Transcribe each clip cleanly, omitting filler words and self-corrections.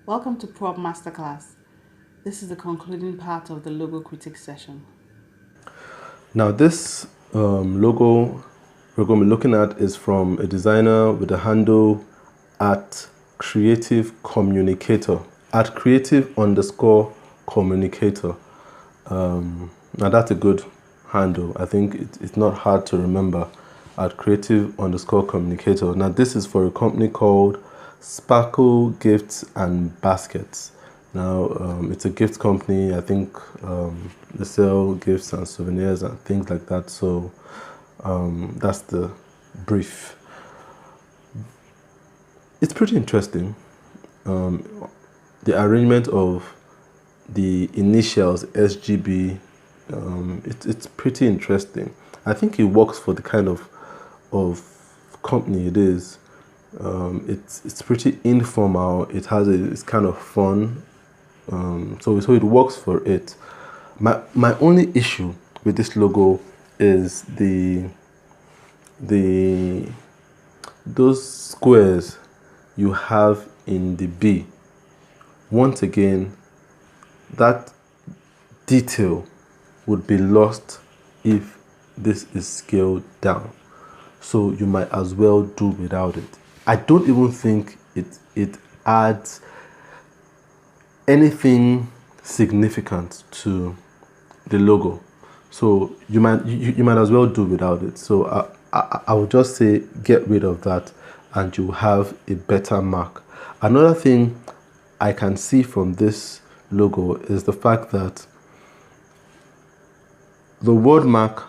Welcome to ProUp Masterclass. This is the concluding part of the logo critique session. Now this logo we're going to be looking at is from a designer with a handle at creative communicator, at creative underscore communicator. Now that's a good handle. I think it's not hard to remember, at creative underscore communicator. Now this is for a company called Sparkle Gifts and Baskets. Now it's a gift company. I think they sell gifts and souvenirs and things like that. So that's the brief. It's pretty interesting. The arrangement of the initials SGB, it's pretty interesting. I think it works for the kind of company it is. It's pretty informal. It's kind of fun. So it works for it. My only issue with this logo is those squares you have in the B. Once again, that detail would be lost if this is scaled down. So you might as well do without it. I don't even think it adds anything significant to the logo. So you might as well do without it. So I would just say get rid of that and you have a better mark. Another thing I can see from this logo is the fact that the word mark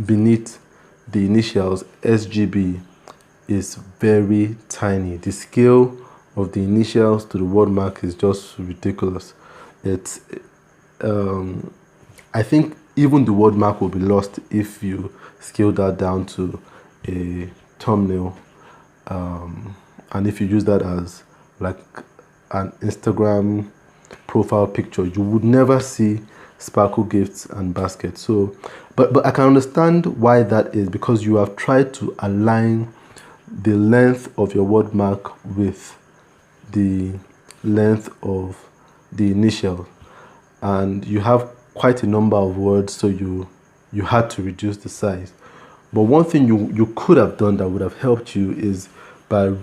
beneath the initials SGB is very tiny. The scale of the initials to the word mark is just ridiculous. It's I think even the word mark will be lost if you scale that down to a thumbnail, and if you use that as like an Instagram profile picture, you would never see Sparkle Gifts and Baskets. So but I can understand why that is, because you have tried to align the length of your word mark with the length of the initial, and you have quite a number of words, so you had to reduce the size. But one thing you could have done that would have helped you is by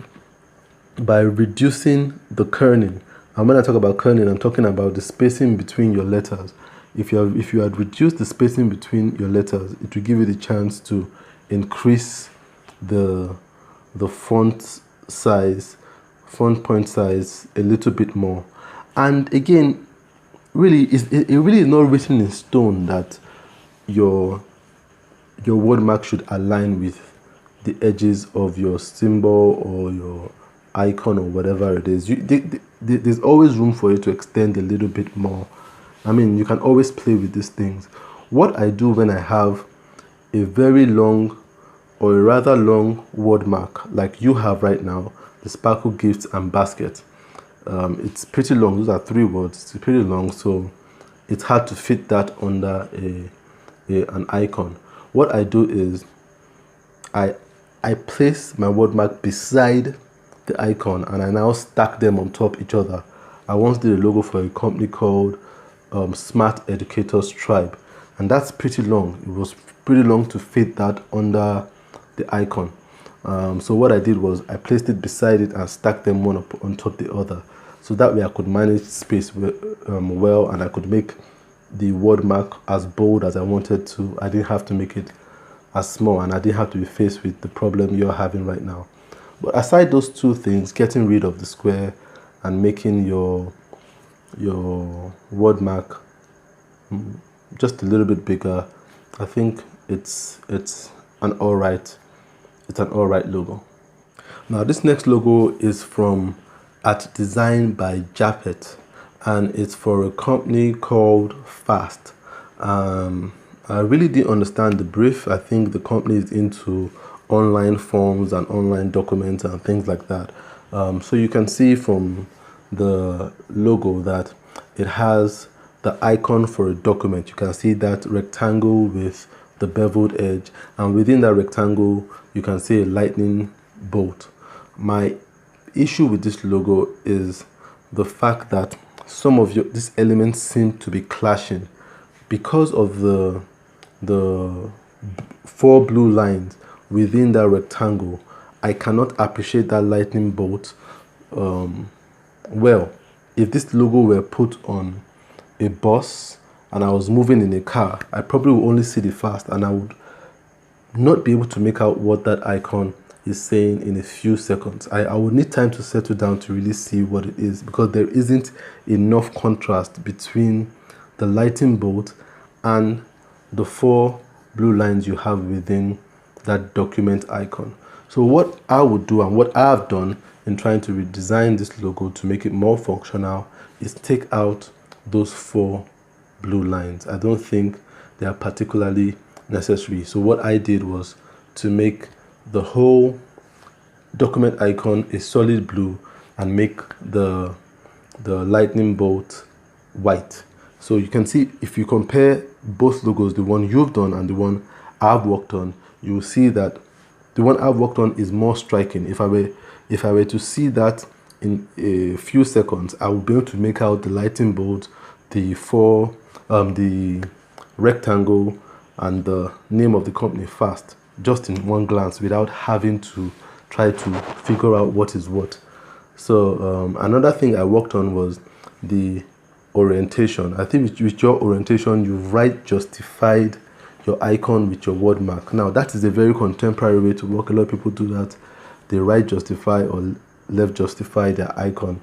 reducing the kerning. And when I talk about kerning, I'm talking about the spacing between your letters. If you had reduced the spacing between your letters, it would give you the chance to increase the font point size a little bit more. And again, really, it really is not written in stone that your word mark should align with the edges of your symbol or your icon or whatever it is. There's always room for you to extend a little bit more. I mean, you can always play with these things. What I do when I have a very long or a rather long word mark like you have right now, the Sparkle Gifts and Basket, it's pretty long. Those are 3 words. It's pretty long, so it's hard to fit that under an icon. What I do is I place my word mark beside the icon and I now stack them on top each other. I once did a logo for a company called Smart Educators Tribe, and that's pretty long. It was pretty long to fit that under the icon. So what I did was I placed it beside it and stacked them one up on top of the other. So that way I could manage space well, and I could make the word mark as bold as I wanted to. I didn't have to make it as small, and I didn't have to be faced with the problem you're having right now. But aside those 2 things, getting rid of the square and making your word mark just a little bit bigger, I think it's an alright logo. Now this next logo is from at Design by Japet, and it's for a company called Fast. I really didn't understand the brief. I think the company is into online forms and online documents and things like that. So you can see from the logo that it has the icon for a document. You can see that rectangle with the beveled edge, and within that rectangle you can see a lightning bolt. My issue with this logo is the fact that some of these elements seem to be clashing because of the 4 blue lines within that rectangle. I cannot appreciate that lightning bolt well. If this logo were put on a bus and I was moving in a car, I probably would only see the fast and I would not be able to make out what that icon is saying in a few seconds. I would need time to settle down to really see what it is, because there isn't enough contrast between the lightning bolt and the 4 blue lines you have within that document icon. So what I would do and what I've done in trying to redesign this logo to make it more functional is take out those 4 blue lines. I don't think they are particularly necessary. So what I did was to make the whole document icon a solid blue and make the lightning bolt white. So you can see, if you compare both logos, the one you've done and the one I've worked on, you will see that the one I've worked on is more striking. If I were to see that in a few seconds, I would be able to make out the lightning bolt, the rectangle, and the name of the company fast, just in one glance, without having to try to figure out what is what. So another thing I worked on was the orientation. I think with your orientation, you've right justified your icon with your word mark. Now, that is a very contemporary way to work. A lot of people do that. They right justify or left justify their icon.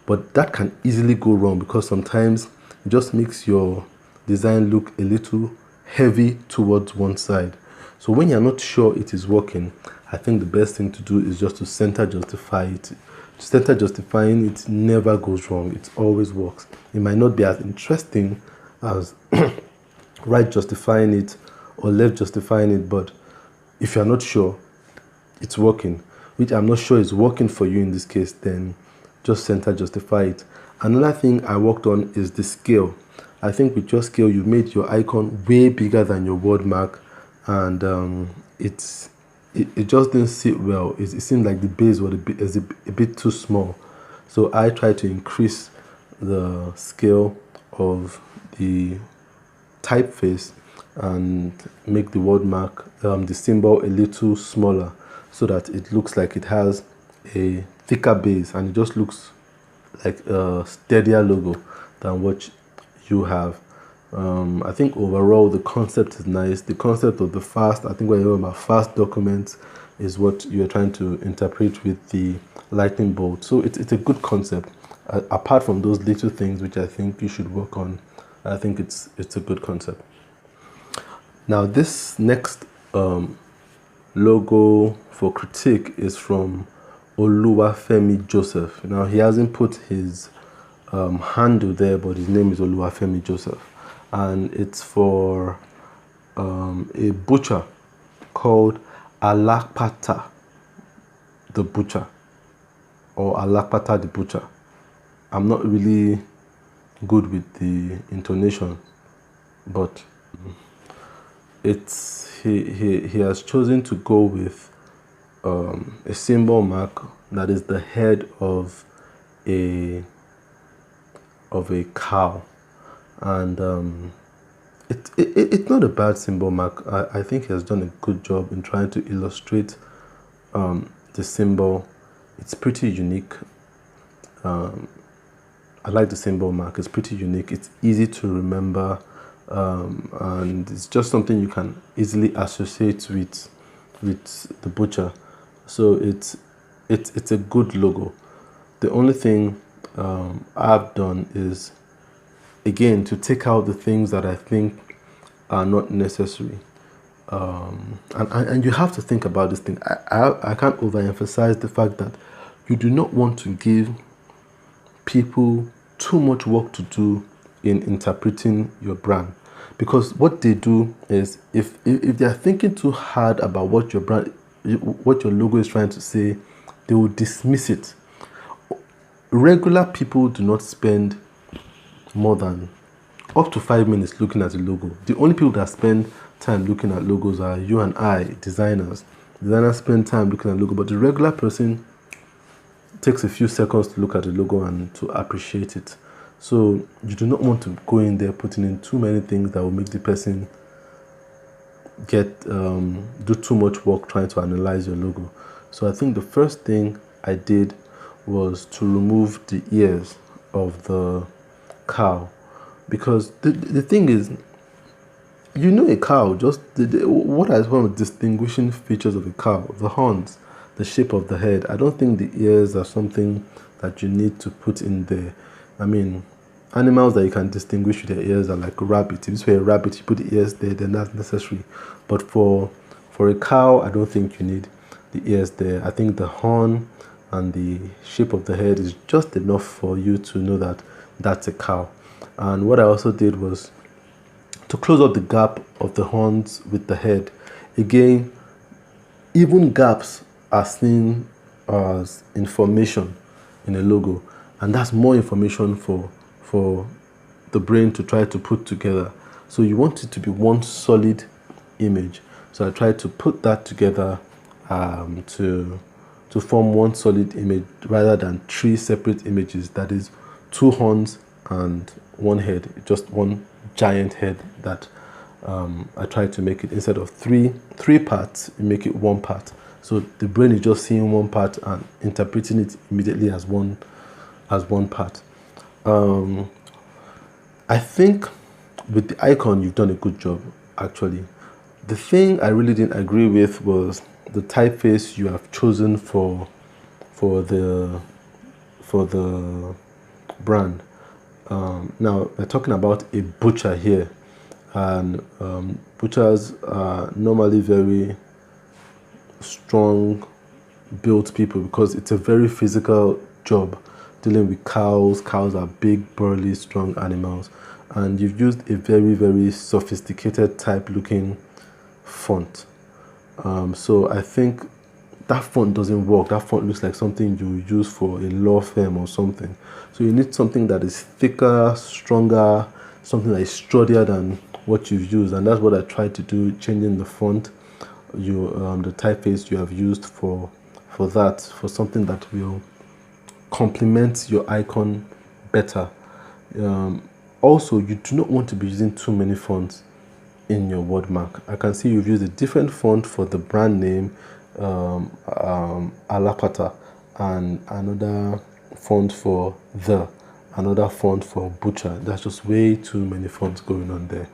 But that can easily go wrong, because sometimes it just makes your design look a little heavy towards one side. So when you're not sure it is working, I think the best thing to do is just to center justify it. Center justifying it never goes wrong. It always works. It might not be as interesting as right justifying it or left justifying it, but if you're not sure it's working, which I'm not sure is working for you in this case, then just center justify it. Another thing I worked on is the scale. I think with your scale, you made your icon way bigger than your word mark, and it just didn't sit well. It seemed like the base was a bit too small. So I tried to increase the scale of the typeface and make the word mark, the symbol, a little smaller, so that it looks like it has a thicker base and it just looks like a steadier logo than what you have. I think overall the concept is nice. The concept of the fast, I think when you're about fast documents, is what you're trying to interpret with the lightning bolt. So it's a good concept. Apart from those little things which I think you should work on, I think it's a good concept. Now this next logo for critique is from Oluwafemi Joseph. Now he hasn't put his handle there, but his name is Oluwafemi Joseph, and it's for a butcher called ALÁPÁTÀ the butcher, or ALÁPÁTÀ the butcher. I'm not really good with the intonation, but he has chosen to go with a symbol mark that is the head of a cow, and it's not a bad symbol mark. I think he has done a good job in trying to illustrate the symbol. It's pretty unique. I like the symbol mark. It's pretty unique. It's easy to remember, and it's just something you can easily associate with the butcher. So it's a good logo. The only thing I've done is, again, to take out the things that I think are not necessary. And you have to think about this thing. I can't overemphasize the fact that you do not want to give people too much work to do in interpreting your brand, because what they do is, if they are thinking too hard about what your logo is trying to say, they will dismiss it. Regular people do not spend more than up to 5 minutes looking at a logo. The only people that spend time looking at logos are you and I, designers. Designers spend time looking at logo, but the regular person takes a few seconds to look at the logo and to appreciate it. So you do not want to go in there putting in too many things that will make the person do too much work trying to analyze your logo. So I think the first thing I did was to remove the ears of the cow, because the thing is, a cow, just what are one of the distinguishing features of a cow? The horns, the shape of the head. I don't think the ears are something that you need to put in there. I mean, animals that you can distinguish with their ears are like a rabbit. If it's for a rabbit, you put the ears there, then that's necessary. But for a cow, I don't think you need the ears there. I think the horn and the shape of the head is just enough for you to know that that's a cow. And what I also did was to close up the gap of the horns with the head. Again, even gaps are seen as information in a logo, and that's more information for the brain to try to put together. So you want it to be one solid image. So I tried to put that together to form one solid image rather than three separate images. That is, two horns and one head, just one giant head that I tried to make it. Instead of three parts, you make it one part. So the brain is just seeing one part and interpreting it immediately as one part. I think with the icon, you've done a good job, actually. The thing I really didn't agree with was the typeface you have chosen for the brand. Now we're talking about a butcher here, and butchers are normally very strong built people because it's a very physical job dealing with cows. Cows are big, burly, strong animals, and you've used a very, very sophisticated type looking font. So I think that font doesn't work. That font looks like something you use for a law firm or something. So you need something that is thicker, stronger, something that is sturdier than what you've used. And that's what I tried to do, changing the font, the typeface you have used for that, for something that will complement your icon better. Also, you do not want to be using too many fonts in your word mark. I can see you've used a different font for the brand name, ALÁPÁTÀ, and another font for another font for butcher. That's just way too many fonts going on there.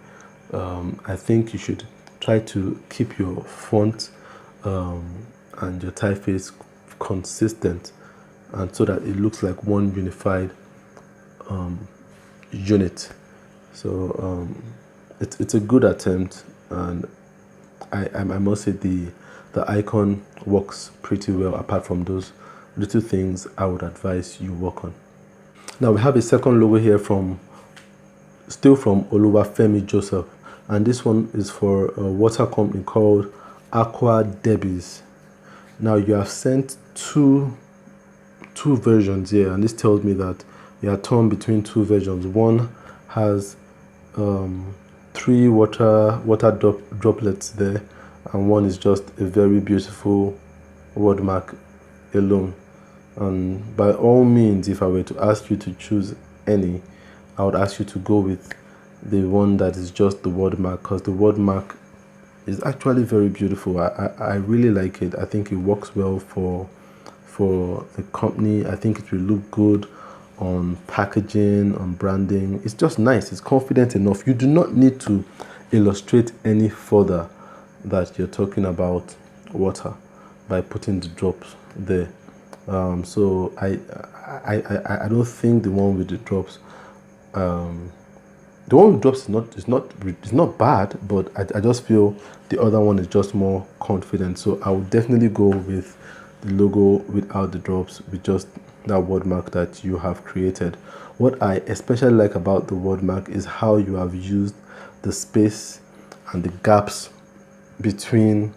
I think you should try to keep your font and your typeface consistent, and so that it looks like one unified unit. So it's a good attempt, and I must say the icon works pretty well, apart from those little things I would advise you work on. Now we have a second logo here still from Oluwafemi Joseph, and this one is for a water company called Aqua Debis. Now you have sent two versions here, and this tells me that you are torn between two versions. One has 3 water droplets there, and one is just a very beautiful word mark alone. And by all means, if I were to ask you to choose any, I would ask you to go with the one that is just the word mark, because the word mark is actually very beautiful. I really like it. I think it works well for the company. I think it will look good on packaging, on branding. It's just nice. It's confident enough. You do not need to illustrate any further that you're talking about water by putting the drops there. So I don't think the one with the drops, the one with drops is not bad, but I just feel the other one is just more confident. So I would definitely go with the logo without the drops, with just that word mark that you have created. What I especially like about the word mark is how you have used the space and the gaps between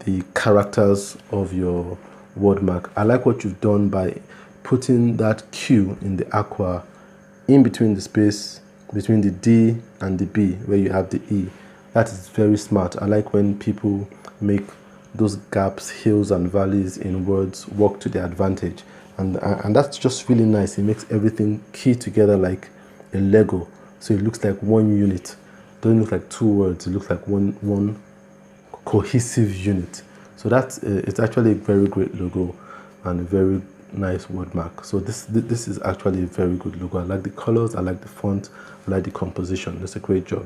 the characters of your word mark. I like what you've done by putting that Q in the aqua in between the space between the D and the B where you have the E. That is very smart. I like when people make those gaps, hills and valleys in words work to their advantage. and that's just really nice. It makes everything key together like a Lego, so it looks like one unit. It doesn't look like two words. It looks like one cohesive unit. So that's it's actually a very great logo and a very nice word mark. So this is actually a very good logo. I like the colors, I like the font, I like the composition. That's a great job.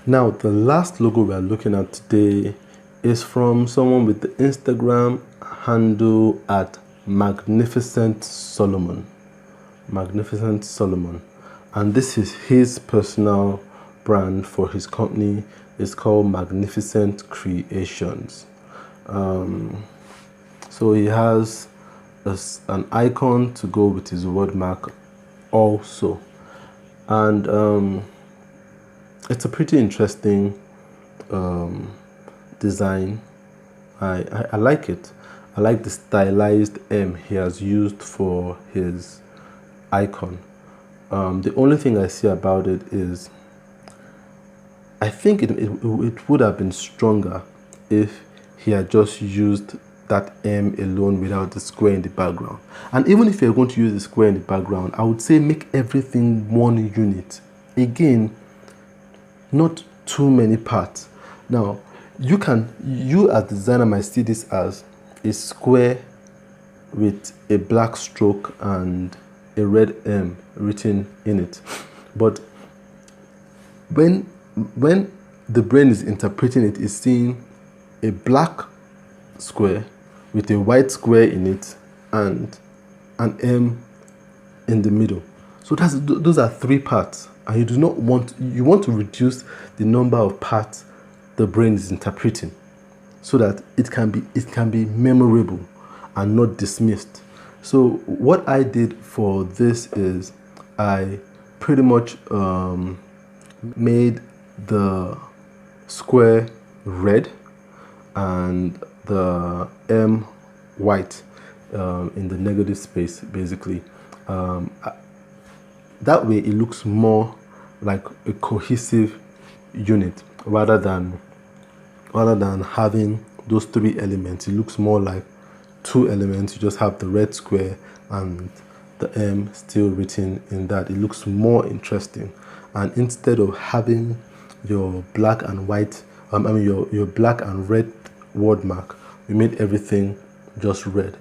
Now the last logo we are looking at today is from someone with the Instagram handle at Magnificent Solomon. Magnificent Solomon. And this is his personal brand for his company. It's called Magnificent Creations. So he has an icon to go with his word mark also. And it's a pretty interesting design. I like it. I like the stylized M he has used for his icon. The only thing I see about it is I think it would have been stronger if he had just used that M alone without the square in the background. And even if you're going to use the square in the background, I would say make everything one unit. Again, not too many parts. Now, you as the designer might see this as a square with a black stroke and a red M written in it. But when the brain is interpreting it, is seeing a black square with a white square in it and an M in the middle. So those are three parts, and you want to reduce the number of parts the brain is interpreting so that it can be memorable and not dismissed. So what I did for this is I pretty much made the square red and the M white in the negative space, basically. That way it looks more like a cohesive unit rather than having those three elements. It looks more like two elements. You just have the red square and the M still written in that. It looks more interesting. And instead of having your black and white, your black and red word mark, we made everything just red,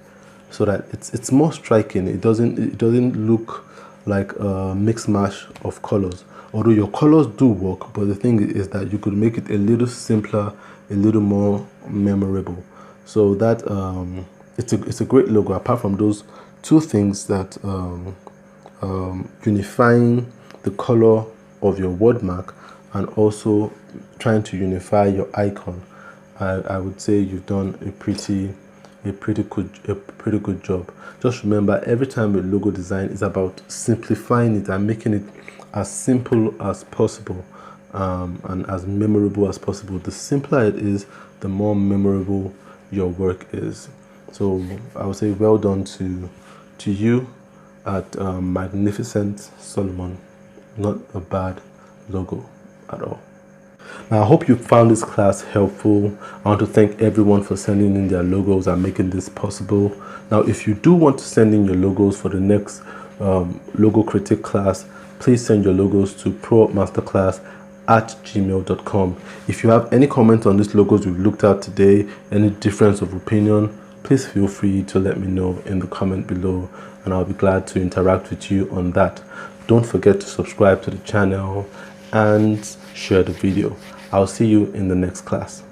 so that it's more striking. It doesn't look like a mix mash of colors. Although your colors do work, but the thing is that you could make it a little simpler, a little more memorable. So that it's a great logo. Apart from those two things, that unifying the color of your word mark and also trying to unify your icon, I would say you've done a pretty good job. Just remember, every time a logo design is about simplifying it and making it as simple as possible and as memorable as possible. The simpler it is, the more memorable your work is. So I would say well done to you at Magnificent Solomon. Not a bad logo at all. Now, I hope you found this class helpful. I want to thank everyone for sending in their logos and making this possible. Now, if you do want to send in your logos for the next logo critique class, please send your logos to ProUp@gmail.com. If you have any comments on these logos we've looked at today, any difference of opinion, please feel free to let me know in the comment below, and I'll be glad to interact with you on that. Don't forget to subscribe to the channel and share the video. I'll see you in the next class.